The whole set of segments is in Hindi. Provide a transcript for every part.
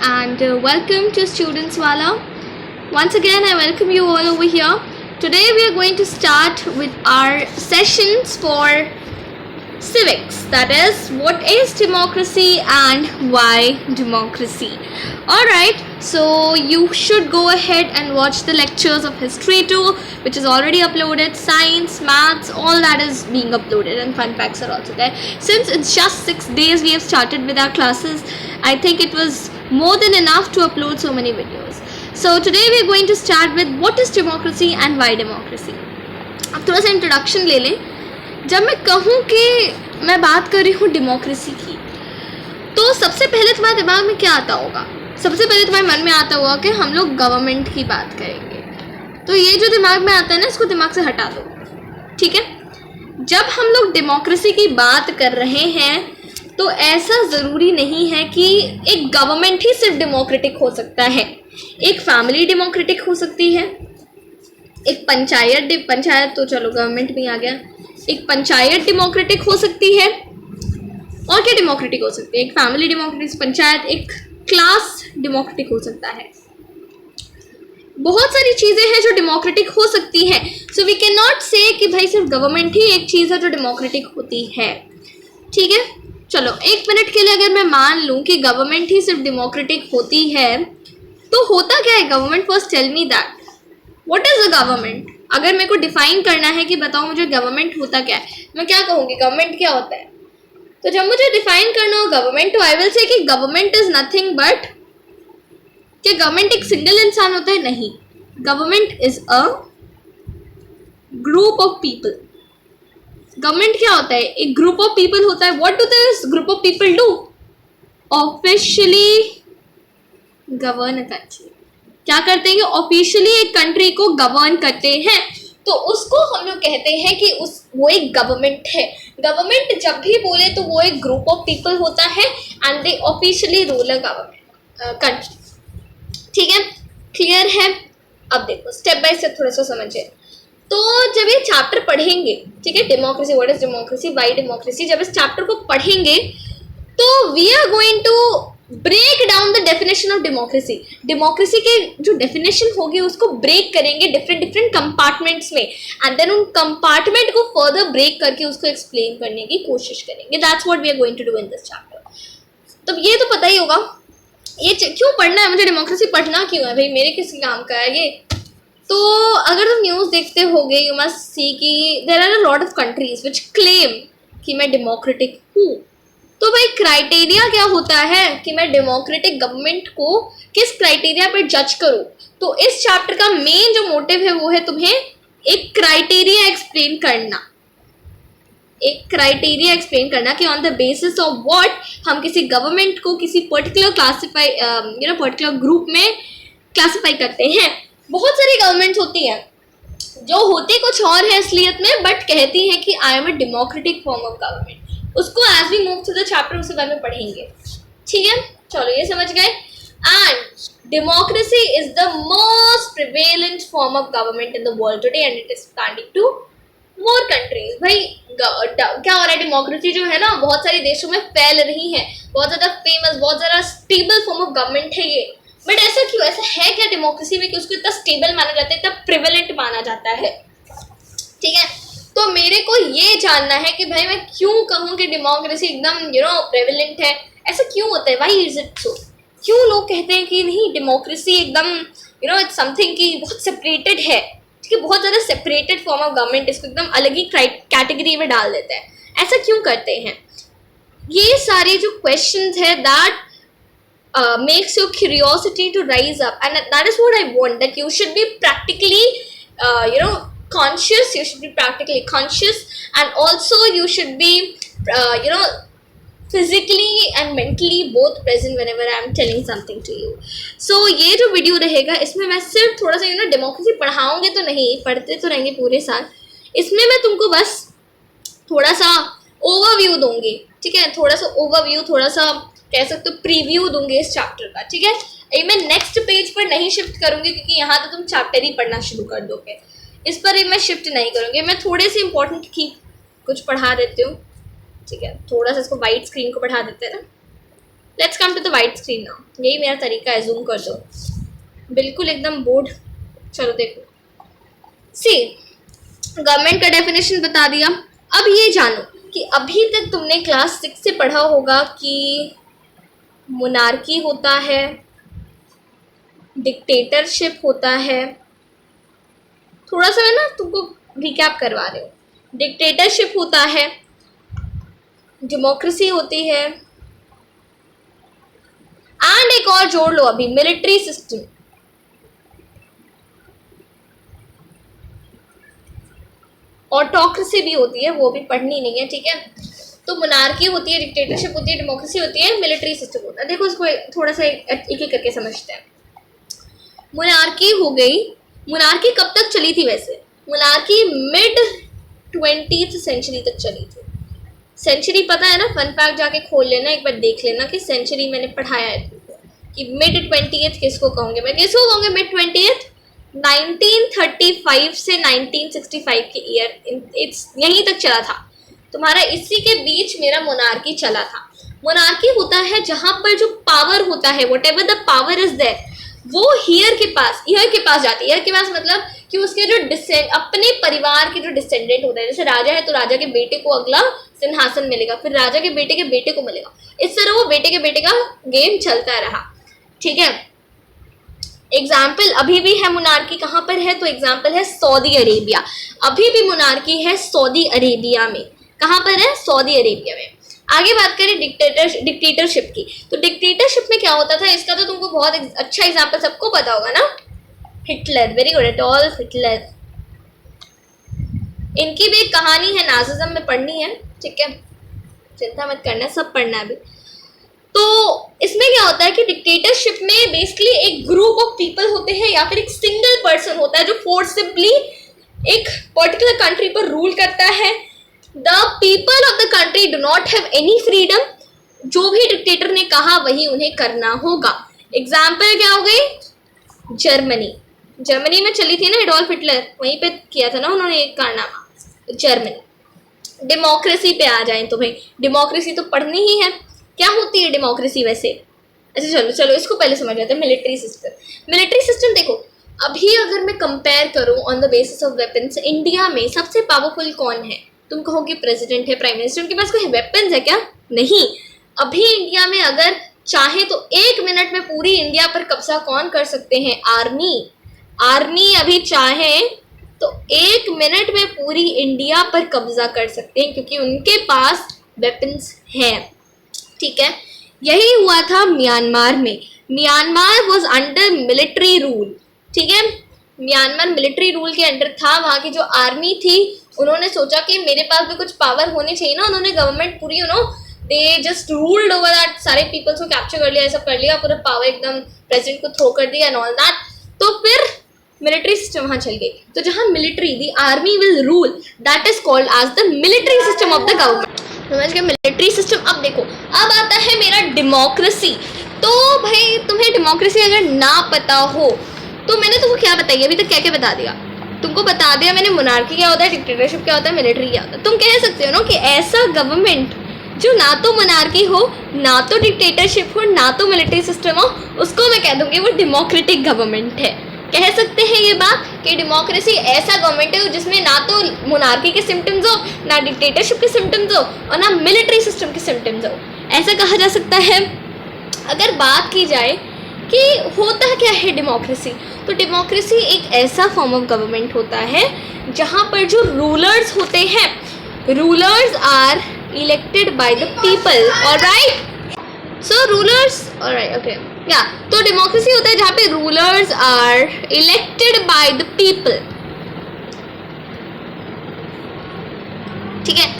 and welcome to Students Wala. Once again, I welcome you all over here. Today we are going to start with our sessions for civics, that is, what is democracy and why democracy. Alright, so you should go ahead and watch the lectures of history too, which is already uploaded, science, maths, all that is being uploaded, and fun facts are also there. Since it's just 6 days we have started with our classes, I think it was more than enough to upload so many videos. So today we are going to start with what is democracy and why democracy. अब थोड़ा सा इंट्रोडक्शन ले लें. जब मैं कहूँ कि मैं बात कर रही हूँ डेमोक्रेसी की, तो सबसे पहले तुम्हारे दिमाग में क्या आता होगा? सबसे पहले तुम्हारे मन में आता होगा कि हम लोग गवर्नमेंट की बात करेंगे. तो ये जो दिमाग में आता है ना, इसको दिमाग से हटा दो, ठीक है. जब हम लोग डेमोक्रेसी की बात कर रहे हैं तो ऐसा ज़रूरी नहीं है कि एक गवर्नमेंट ही सिर्फ डेमोक्रेटिक हो सकता है. एक फैमिली डेमोक्रेटिक हो सकती है, एक पंचायत तो चलो गवर्नमेंट में आ गया. एक पंचायत डेमोक्रेटिक हो सकती है. और क्या डेमोक्रेटिक हो सकती है? एक फैमिली डेमोक्रेटिक, पंचायत, एक क्लास डेमोक्रेटिक हो सकता है. बहुत सारी चीज़ें हैं जो डेमोक्रेटिक हो सकती हैं. सो वी कैन नॉट से कि भाई सिर्फ गवर्नमेंट ही एक चीज़ है जो डेमोक्रेटिक होती है. ठीक है, चलो एक मिनट के लिए अगर मैं मान लूँ कि गवर्नमेंट ही सिर्फ डेमोक्रेटिक होती है, तो होता क्या है government? First tell me that what is a government. अगर मेरे को डिफाइन करना है कि बताओ मुझे गवर्नमेंट होता क्या है, मैं क्या कहूँगी गवर्नमेंट क्या होता है? तो जब मुझे डिफाइन करना हो गवर्नमेंट, तो आई विल से कि गवर्नमेंट इज नथिंग बट, क्या गवर्नमेंट एक सिंगल इंसान होता है? नहीं, government is a group of people. Government क्या होता है? एक ग्रुप ऑफ पीपल होता है. What do this group of people do? Officially govern country. क्या करते हैं? ऑफिशियली एक कंट्री को गवर्न करते हैं, तो उसको हम लोग कहते हैं कि वो एक गवर्नमेंट है. गवर्नमेंट जब भी बोले तो वो एक ग्रुप ऑफ पीपल होता है and they officially rule a government country. ठीक है, क्लियर है? अब देखो स्टेप बाय स्टेप थोड़ा सा समझिए. तो जब ये चैप्टर पढ़ेंगे, ठीक है, democracy, what is democracy, why democracy, जब इस चैप्टर को पढ़ेंगे तो we are going to break down the definition of democracy. Democracy के जो डेफिनेशन होगी उसको ब्रेक करेंगे डिफरेंट कंपार्टमेंट्स में, एंड देन उन कंपार्टमेंट को फर्दर ब्रेक करके उसको एक्सप्लेन करने की कोशिश करेंगे. That's what we are going to do in this chapter. तो ये तो पता ही होगा ये क्यों पढ़ना है मुझे, डेमोक्रेसी पढ़ना क्यों है भाई, मेरे किसी काम का है ये. तो अगर तुम न्यूज़ देखते होगे, यू मस्ट सी कि there are a lot of countries which claim कि मैं डेमोक्रेटिक हूँ. तो भाई क्राइटेरिया क्या होता है कि मैं डेमोक्रेटिक गवर्नमेंट को किस क्राइटेरिया पर जज करूँ? तो इस चैप्टर का मेन जो मोटिव है वो है तुम्हें एक क्राइटेरिया एक्सप्लेन करना. एक क्राइटेरिया एक्सप्लेन करना कि on the basis of what हम किसी गवर्नमेंट को किसी पर्टिकुलर पर्टिकुलर ग्रुप में क्लासीफाई करते हैं. बहुत सारी गवर्नमेंट्स होती हैं जो होती कुछ और है असलियत में, बट कहती हैं कि I am a democratic form of government. उसको as we move through the chapter उसके बारे में पढ़ेंगे. ठीक है, चलो ये समझ गए. And democracy is the most prevalent form of government in the world today and it is expanding to more countries. भाई क्या हो रहा है, डेमोक्रेसी जो है ना बहुत सारे देशों में फैल रही है, बहुत ज़्यादा फेमस, बहुत ज़्यादा स्टेबल फॉर्म ऑफ गवर्नमेंट है ये. बट ऐसा क्यों? ऐसा है क्या डेमोक्रेसी में कि उसको इतना स्टेबल माना जाता है, इतना प्रिवेलेंट माना जाता है? ठीक है, तो मेरे को ये जानना है कि भाई मैं क्यों कहूँ कि डेमोक्रेसी एकदम प्रेवलेंट है. ऐसा क्यों होता है? Why is it so? क्यों लोग कहते हैं कि नहीं डेमोक्रेसी एकदम इट्स समथिंग कि बहुत सेपरेटेड है, ठीक है, बहुत ज़्यादा सेपरेटेड फॉर्म ऑफ गवर्नमेंट, इसको एकदम अलग ही कैटेगरी में डाल देते हैं. ऐसा क्यों करते हैं? ये सारे जो क्वेश्चंस है that makes your curiosity to rise up, and that is what I want, that you should be practically conscious. You should be practically conscious, and also you should be physically and mentally both present whenever I am telling something to you. So ये जो वीडियो रहेगा इसमें मैं सिर्फ थोड़ा सा डेमोक्रेसी पढ़ाऊंगे तो नहीं, पढ़ते तो रहेंगे पूरे साल. इसमें मैं तुमको बस थोड़ा सा ओवरव्यू दूंगी, ठीक है, थोड़ा सा ओवरव्यू, थोड़ा सा कह सकते हो प्रीव्यू दूंगी इस चैप्टर का. ठीक है, ये मैं नेक्स्ट पेज पर नहीं शिफ्ट करूंगी क्योंकि यहाँ तो तुम चैप्टर ही पढ़ना शुरू कर दोगे. इस पर मैं शिफ्ट नहीं करूँगी. मैं थोड़े से इंपॉर्टेंट की कुछ पढ़ा देती हूँ. ठीक है, थोड़ा सा इसको वाइट स्क्रीन को बढ़ा देते हैं ना. Let's come to the white screen now. यही मेरा तरीका है, जूम कर दो बिल्कुल एकदम बोर्ड. चलो देखो, सी गवर्नमेंट का डेफिनेशन बता दिया. अब ये जानो कि अभी तक तुमने क्लास 6 से पढ़ा होगा कि मोनार्की होता है, डिक्टेटरशिप होता है. थोड़ा सा मैं ना तुमको रिकैप करवा रही हूँ. डिक्टेटरशिप होता है, डेमोक्रेसी होती है, एंड एक और जोड़ लो अभी, मिलिट्री सिस्टम. ऑटोक्रेसी भी होती है, वो भी पढ़नी नहीं है, ठीक है. तो मोनार्की होती है, डिक्टेटरशिप होती है, डेमोक्रेसी होती है, मिलिट्री सिस्टम होता है. देखो इसको थोड़ा सा एक एक करके समझते हैं. मोनार्की हो गई. मोनार्की कब तक चली थी वैसे? मोनार्की मिड 20th सेंचुरी तक चली थी. सेंचुरी पता है ना? फन फैक्ट जाके खोल लेना, एक बार देख लेना कि सेंचुरी मैंने पढ़ाया है कि मिड 20th किसको कहूँगे मैं, किसको कहूँगे मिड 20th? 1935 से 1965 के ईयर, इट्स यहीं तक चला था तुम्हारा. इसी के बीच मेरा मोनार्की चला था. मोनार्की होता है जहां पर जो पावर होता है, whatever the power is there, वो ईयर के पास जाती है. ईयर के पास मतलब कि उसके जो अपने परिवार के जो डिसेंडेंट होता है, जैसे राजा है तो राजा के बेटे को अगला सिंहासन मिलेगा, फिर राजा के बेटे को मिलेगा. इस तरह वो बेटे के बेटे का गेम चलता रहा, ठीक है. एग्जाम्पल अभी भी है मोनार्की कहाँ पर है? तो एग्जाम्पल है सऊदी अरेबिया. अभी भी मोनार्की है सऊदी अरेबिया में. कहाँ पर है? सऊदी अरेबिया में. आगे बात करें डिक्टेटरशिप की. तो डिक्टेटरशिप में क्या होता था, इसका तो तुमको बहुत अच्छा एग्जाम्पल सबको पता होगा ना, Hitler. Very good, Adolf Hitler. इनकी भी एक कहानी है, नाजिज्म में पढ़नी है, ठीक है, चिंता मत करना, सब पढ़ना है अभी. तो इसमें क्या होता है कि डिक्टेटरशिप में बेसिकली एक ग्रुप ऑफ पीपल होते हैं या फिर एक सिंगल पर्सन होता है जो फोर्सिबली एक पर्टिकुलर कंट्री पर रूल करता है. The people of the country do not have any freedom. जो भी डिक्टेटर ने कहा वही उन्हें करना होगा. एग्जाम्पल क्या हो गई? जर्मनी में चली थी ना एडोल्फ हिटलर, वहीं पे किया था ना उन्होंने एक कारनामा, जर्मनी. डेमोक्रेसी पे आ जाए तो भाई डेमोक्रेसी तो पढ़नी ही है. क्या होती है डेमोक्रेसी वैसे? अच्छा चलो इसको पहले समझ जाते हैं. मिलिट्री सिस्टम देखो, अभी अगर मैं कंपेयर करूं on the basis of weapons, India में सबसे पावरफुल कौन है? तुम कहोगे प्रेसिडेंट है, प्राइम मिनिस्टर. उनके पास कोई वेपन्स है क्या? नहीं. अभी इंडिया में अगर चाहे तो 1 मिनट में पूरी इंडिया पर कब्जा कौन कर सकते हैं? आर्मी अभी चाहे तो 1 मिनट में पूरी इंडिया पर कब्जा कर सकते हैं क्योंकि उनके पास वेपन्स हैं, ठीक है. यही हुआ था म्यांमार में. Myanmar was under military rule, ठीक है. म्यांमार मिलिट्री रूल के अंडर था. वहाँ की जो आर्मी थी उन्होंने सोचा कि मेरे पास भी कुछ पावर होनी चाहिए ना. उन्होंने गवर्नमेंट पूरी they just ruled over that, सारे पीपल्स को कैप्चर कर लिया, ऐसा कर लिया, पूरा पावर एकदम प्रेसिडेंट को थ्रो कर दिया एंड ऑल दैट. तो फिर मिलिट्री सिस्टम वहाँ चल गई. तो जहाँ military, the army will rule, that is called as the military system of the government. समझ गए? Military system. अब देखो, अब आता है मेरा डेमोक्रेसी. तो भाई तुम्हें डेमोक्रेसी अगर ना पता हो तो मैंने तुमको क्या बताया अभी तक, क्या क्या बता दिया तुमको? बता दिया मैंने मोनार्की क्या होता है, डिक्टेटरशिप क्या होता है, मिलिट्री क्या होता है. तुम कह सकते हो ना कि ऐसा गवर्नमेंट जो ना तो मोनार्की हो, ना तो डिक्टेटरशिप हो, ना तो मिलिट्री सिस्टम हो, उसको मैं कह दूंगी वो डेमोक्रेटिक गवर्नमेंट है. कह सकते हैं ये बात कि डेमोक्रेसी ऐसा गवर्नमेंट है जिसमें ना तो मोनार्की के सिम्टम्स हो, ना डिक्टेटरशिप के सिम्टम्स हो और ना मिलिट्री सिस्टम के सिम्टम्स हो. ऐसा कहा जा सकता है. अगर बात की जाए कि होता क्या है डेमोक्रेसी, तो डेमोक्रेसी एक ऐसा फॉर्म ऑफ गवर्नमेंट होता है जहाँ पर जो रूलर्स होते हैं, rulers are elected by the people. Alright, so rulers, alright, okay, या तो डेमोक्रेसी होता है जहाँ पे rulers are elected by the people, ठीक है.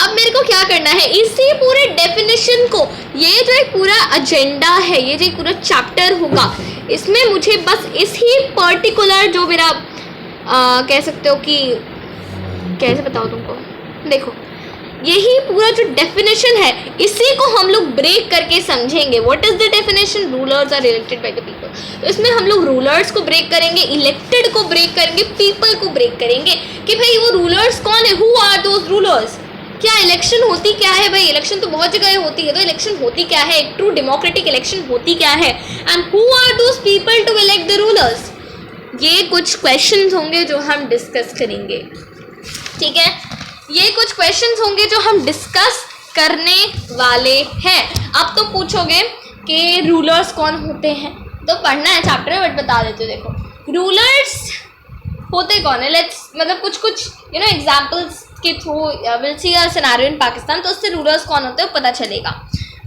अब मेरे को क्या करना है, इसी पूरे डेफिनेशन को, ये जो एक पूरा एजेंडा है, ये जो एक पूरा चैप्टर होगा, इसमें मुझे बस इसी पर्टिकुलर जो मेरा कह सकते हो कि कैसे बताओ तुमको, देखो यही पूरा जो डेफिनेशन है इसी को हम लोग ब्रेक करके समझेंगे. What is the definition? Rulers are elected by the people. तो इसमें हम लोग रूलर्स को ब्रेक करेंगे, इलेक्टेड को ब्रेक करेंगे, पीपल को ब्रेक करेंगे कि भाई वो रूलर्स कौन है, हु आर दोज रूलर्स. क्या इलेक्शन होती क्या है भाई? इलेक्शन तो बहुत जगह होती है, तो इलेक्शन होती क्या है, एक ट्रू डेमोक्रेटिक इलेक्शन होती क्या है, and who are those people to elect the rulers? ये कुछ क्वेश्चंस होंगे जो हम डिस्कस करेंगे, ठीक है? ये कुछ क्वेश्चंस होंगे जो हम डिस्कस करने वाले हैं। अब तो पूछोगे कि रूलर्स कौन होते हैं, तो पढ़ना है चैप्टर में, बट बता देते हो। देखो रूलर्स होते कौन है, लेट्स मतलब कुछ एग्जांपल्स के through will see a scenario in Pakistan, तो उससे रूलर्स कौन होते हैं पता चलेगा।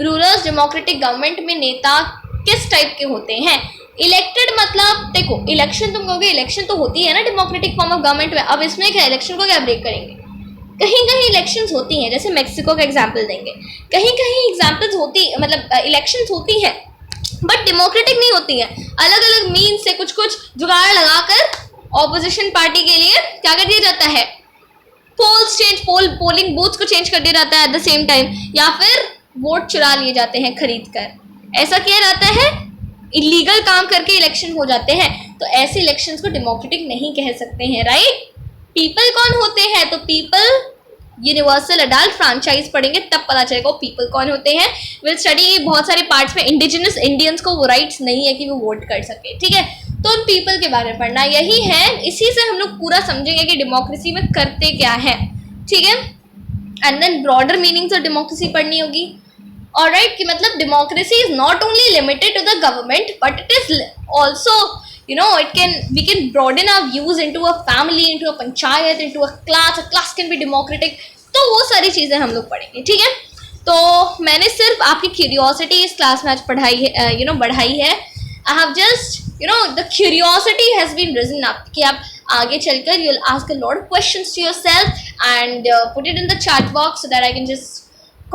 रूलर्स डेमोक्रेटिक गवर्नमेंट में नेता किस टाइप के होते हैं? इलेक्टेड मतलब देखो इलेक्शन, तुम कहोगे इलेक्शन तो होती है ना डेमोक्रेटिक फॉर्म ऑफ गवर्नमेंट में, अब इसमें क्या इलेक्शन को क्या ब्रेक करेंगे? कहीं कहीं इलेक्शंस होती हैं, जैसे मेक्सिको का एग्जाम्पल देंगे, कहीं कहीं एग्जाम्पल्स होती मतलब इलेक्शंस होती हैं बट डेमोक्रेटिक नहीं होती हैं, अलग अलग मीन्स से कुछ जुगाड़ लगाकर ऑपोजिशन पार्टी के लिए क्या कर दिया जाता है, पोलिंग बूथ्स को चेंज कर दिया जाता है एट द सेम टाइम, या फिर वोट चुरा लिए जाते हैं खरीद कर। ऐसा किया जाता है, इलीगल काम करके इलेक्शन हो जाते हैं, तो ऐसे इलेक्शंस को डेमोक्रेटिक नहीं कह सकते हैं, राइट? पीपल कौन होते हैं? तो पीपल यूनिवर्सल अडल्ट फ्रेंचाइज पढ़ेंगे तब पता चलेगा पीपल कौन होते हैं। विल स्टडी बहुत सारे पार्ट्स में इंडिजिनस इंडियंस को वो राइट्स नहीं है कि वो वोट कर सके, ठीक है? तो उन पीपल के बारे में पढ़ना, यही है, इसी से हम लोग पूरा समझेंगे कि डेमोक्रेसी में करते क्या है, ठीक है? And then broader meanings of democracy पढ़नी होगी, ऑलराइट? कि मतलब democracy is not only limited to the government but it is also we can broaden our views into a family, into a panchayat, into a class can be democratic, तो वो सारी चीज़ें हम लोग पढ़ेंगे, ठीक है? तो मैंने सिर्फ आपकी क्यूरियोसिटी इस क्लास में आज पढ़ाई है, बढ़ाई है। I have just the curiosity has been risen up कि आप आगे चलकर you will ask a lot of questions to yourself and put it in the chat box so that I can just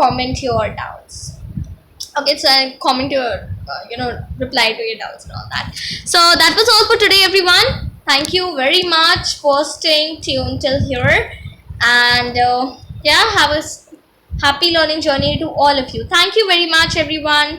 comment your doubts. Okay, so I comment your, reply to your doubts and all that. So that was all for today, everyone. Thank you very much for staying tuned till here. And have a happy learning journey to all of you. Thank you very much, everyone.